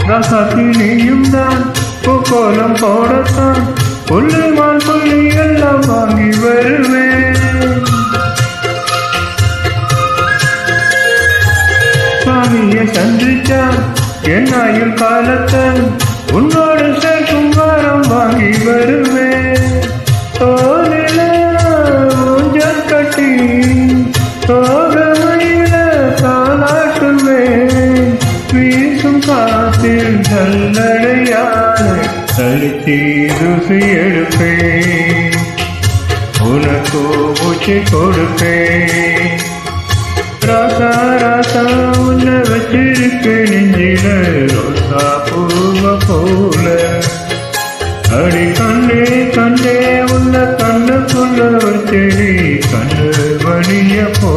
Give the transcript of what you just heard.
ரசாத்தி நீயும் தான் பூக்கோலம் போடத்தான் புள்ளிமான் புள்ளி எல்லாம் வாங்கி வருவேன். சாமியை சந்திச்சான் என் ஆயுள் காலத்தை உன்னோடு சேர்க்கும் வாரம் வாங்கி வருவேன். தோலில ஊஞ்சல் கட்டி தோகமையில தாளாட்டுவேன். வீசும் காத்தில் நல்லடையாள தளித்தி ருசி எடுப்பேன். உனக்கு மூச்சு கொடுப்பேன். ராசா ராசா உன்னை வச்சிருப்பேன் நெஞ்சில ரோசா பூவ போல. அடி கண்டே கண்டே உன்னை கண்ணுக்குள்ள வச்சேரி கண்ணு வழிய போ